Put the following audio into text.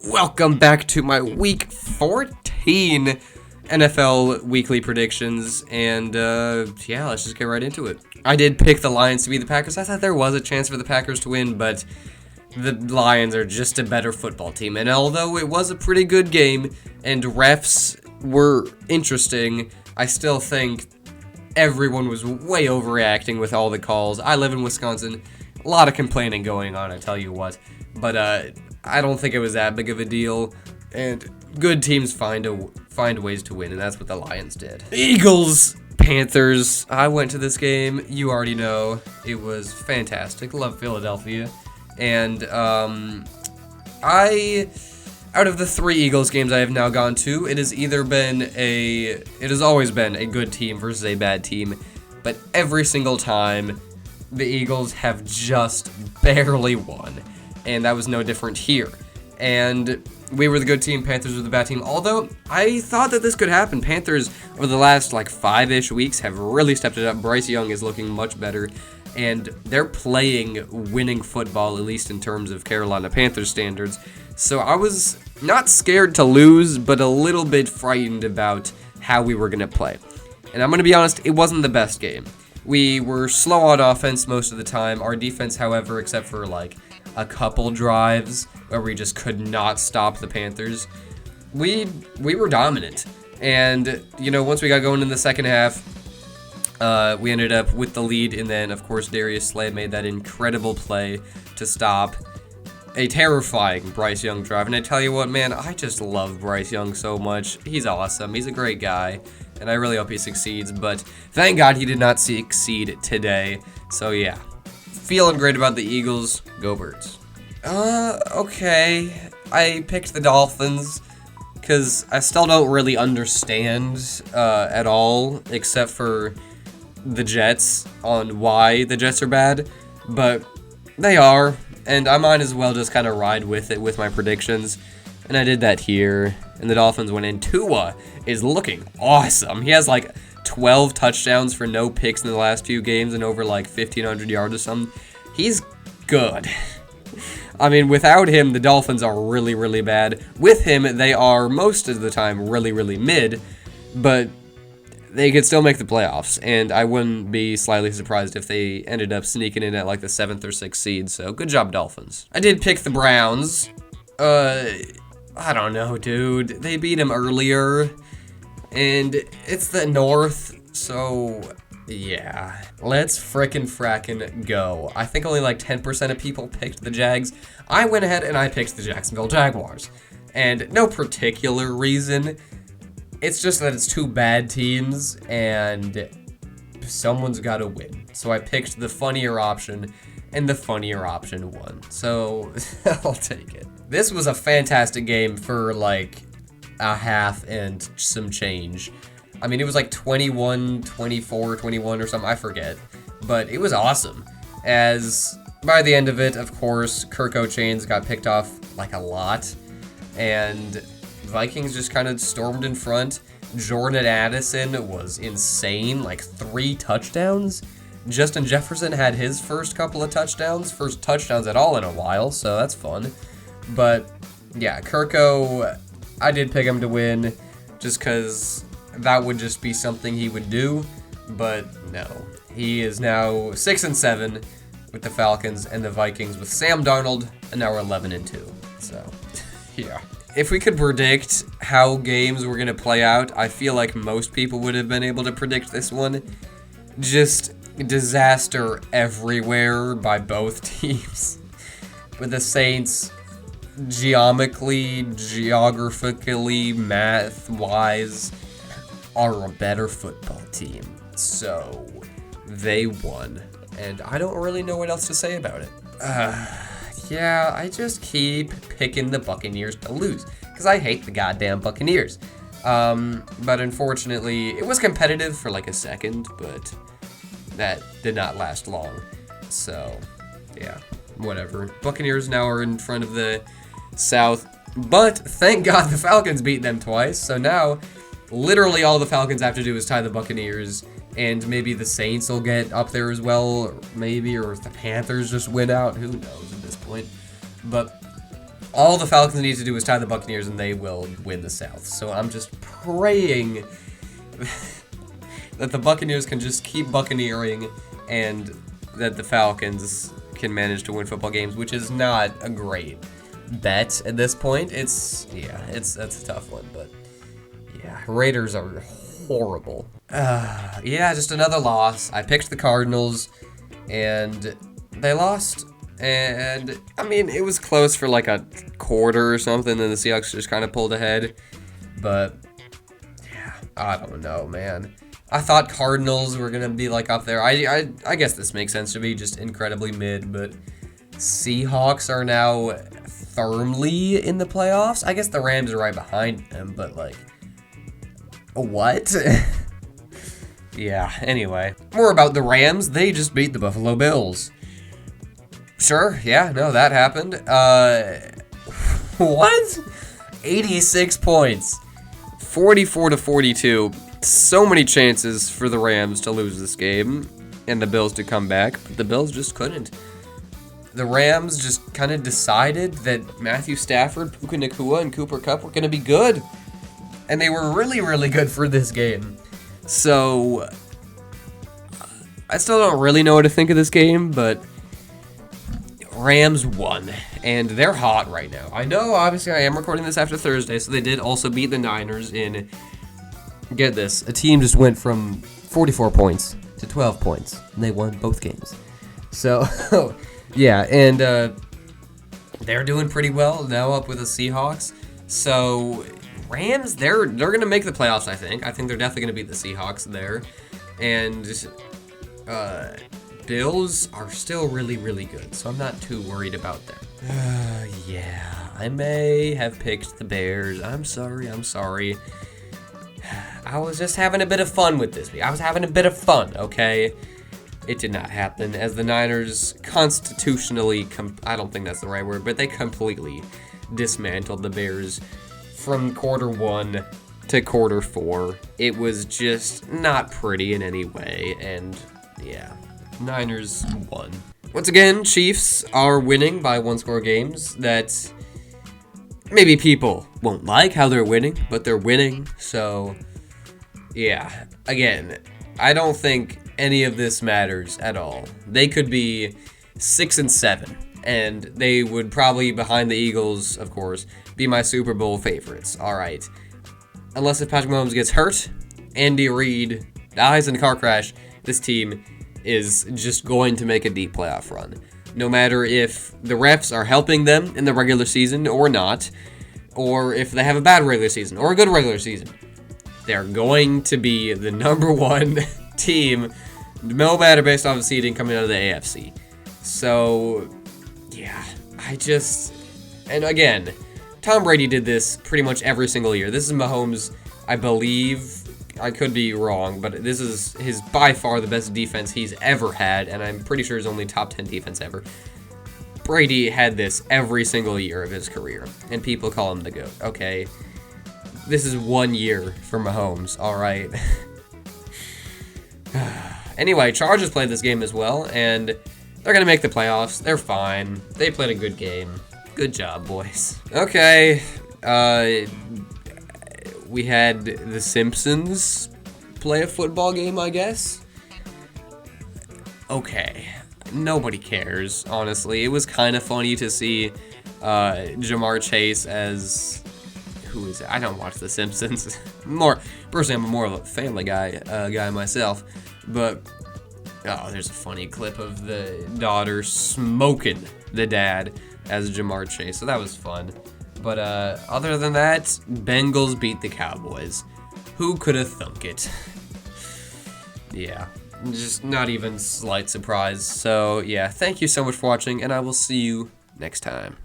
Welcome back to my Week 14 NFL weekly predictions, and yeah, let's just get right into it. I did pick the Lions to beat the Packers. I thought there was a chance for the Packers to win, but the Lions are just a better football team, and although it was a pretty good game, and refs were interesting, I still think everyone was way overreacting with all the calls. I live in Wisconsin, a lot of complaining going on, I tell you what, but I don't think it was that big of a deal, and good teams find ways to win, and that's what the Lions did. Eagles, Panthers. I went to this game. You already know it was fantastic. Love Philadelphia, and out of the 3 Eagles games I have now gone to, it has always been a good team versus a bad team, but every single time the Eagles have just barely won. And that was no different here. And we were the good team, Panthers were the bad team. Although, I thought that this could happen. Panthers, over the last, 5-ish weeks, have really stepped it up. Bryce Young is looking much better. And they're playing winning football, at least in terms of Carolina Panthers standards. So I was not scared to lose, but a little bit frightened about how we were going to play. And I'm going to be honest, it wasn't the best game. We were slow on offense most of the time. Our defense, however, except for, a couple drives where we just could not stop the Panthers, we were dominant. And, once we got going in the second half, we ended up with the lead, and then, of course, Darius Slay made that incredible play to stop a terrifying Bryce Young drive. And I tell you what, man, I just love Bryce Young so much. He's awesome. He's a great guy, and I really hope he succeeds. But thank God he did not succeed today. So, yeah. Feeling great about the Eagles. Go Birds. Okay. I picked the Dolphins because I still don't really understand at all, except for the Jets, on why the Jets are bad. But they are, and I might as well just kind of ride with it with my predictions. And I did that here, and the Dolphins went in. Tua is looking awesome. He has 12 touchdowns for no picks in the last few games and over 1,500 yards or something. He's good. I mean, without him, the Dolphins are really, really bad. With him, they are most of the time really, really mid, but they could still make the playoffs, and I wouldn't be slightly surprised if they ended up sneaking in at the 7th or 6th seed, so good job, Dolphins. I did pick the Browns. I don't know, dude. They beat him earlier, and it's the North, so yeah. Let's frickin' go. I think only 10% of people picked the Jags. I went ahead and I picked the Jacksonville Jaguars, and no particular reason. It's just that it's 2 bad teams, and someone's got to win. So I picked the funnier option, and the funnier option won. So I'll take it. This was a fantastic game for a half and some change. I mean, it was 21, 24, 21 or something. I forget. But it was awesome. As by the end of it, of course, Kirk O'Chains got picked off a lot. And Vikings just kind of stormed in front. Jordan Addison was insane, 3 touchdowns. Justin Jefferson had his first couple of touchdowns, first touchdowns at all in a while, so that's fun. But yeah, Kirko, I did pick him to win just because that would just be something he would do, but no. He is now 6-7 with the Falcons, and the Vikings with Sam Darnold are now 11-2. So, yeah. If we could predict how games were going to play out, I feel like most people would have been able to predict this one. Just disaster everywhere by both teams. With the Saints, geographically, math-wise, are a better football team. So, they won. And I don't really know what else to say about it. Yeah, I just keep picking the Buccaneers to lose, because I hate the goddamn Buccaneers. But unfortunately, it was competitive for a second, but that did not last long. So, yeah, whatever. Buccaneers now are in front of the South, but thank God the Falcons beat them twice, so now literally all the Falcons have to do is tie the Buccaneers, and maybe the Saints will get up there as well, maybe, or if the Panthers just win out, who knows at this point. But All the Falcons need to do is tie the Buccaneers, and they will win the South. So I'm just praying that the Buccaneers can just keep buccaneering, and that the Falcons can manage to win football games, which is not a great bet at this point. That's a tough one, but yeah, Raiders are horrible. Yeah, just another loss. I picked the Cardinals, and they lost. And, I mean, it was close for like a quarter or something, and the Seahawks just kind of pulled ahead. But, yeah, I don't know, man. I thought Cardinals were going to be like up there. I guess this makes sense to be just incredibly mid, but Seahawks are now firmly in the playoffs. I guess the Rams are right behind them, but like, what? Yeah, anyway. More about the Rams. They just beat the Buffalo Bills. Sure, yeah, no, that happened. What? 86 points. 44-42. So many chances for the Rams to lose this game and the Bills to come back, but the Bills just couldn't. The Rams just kind of decided that Matthew Stafford, Puka Nacua, and Cooper Kupp were going to be good. And they were really, really good for this game. So, I still don't really know what to think of this game, but Rams won, and they're hot right now. I know, obviously, I am recording this after Thursday, so they did also beat the Niners in, get this, a team just went from 44 points to 12 points, and they won both games. So, yeah, and they're doing pretty well now up with the Seahawks. So, Rams, they're going to make the playoffs, I think. I think they're definitely going to beat the Seahawks there. And Bills are still really, really good, so I'm not too worried about them. Yeah, I may have picked the Bears. I'm sorry. I was just having a bit of fun with this. I was having a bit of fun, okay? It did not happen, as the Niners constitutionally, I don't think that's the right word, but they completely dismantled the Bears from quarter 1 to quarter 4. It was just not pretty in any way, and yeah, Niners won. Once again, Chiefs are winning by one-score games that maybe people won't like how they're winning, but they're winning, so yeah. Again, I don't think any of this matters at all. They could be 6-7, and they would probably, behind the Eagles, of course, be my Super Bowl favorites. All right. Unless if Patrick Mahomes gets hurt, Andy Reid dies in a car crash, this team is just going to make a deep playoff run. No matter if the refs are helping them in the regular season or not, or if they have a bad regular season or a good regular season, they're going to be the number 1 team, no matter based off of seeding coming out of the AFC. So, yeah, and again, Tom Brady did this pretty much every single year. This is Mahomes, I believe, I could be wrong, but this is his by far the best defense he's ever had, and I'm pretty sure his only top 10 defense ever. Brady had this every single year of his career, and people call him the GOAT. Okay, this is 1 year for Mahomes, all right? Anyway, Chargers played this game as well, and they're going to make the playoffs. They're fine. They played a good game. Good job, boys. Okay, we had The Simpsons play a football game, I guess. Okay, nobody cares, honestly. It was kind of funny to see Jamar Chase as, who is it? I don't watch The Simpsons. Personally, I'm more of a Family Guy guy myself, but there's a funny clip of the daughter smoking the dad as Jamar Chase, so that was fun. But other than that, Bengals beat the Cowboys. Who could have thunk it? Yeah, just not even slight surprise. So yeah, thank you so much for watching, and I will see you next time.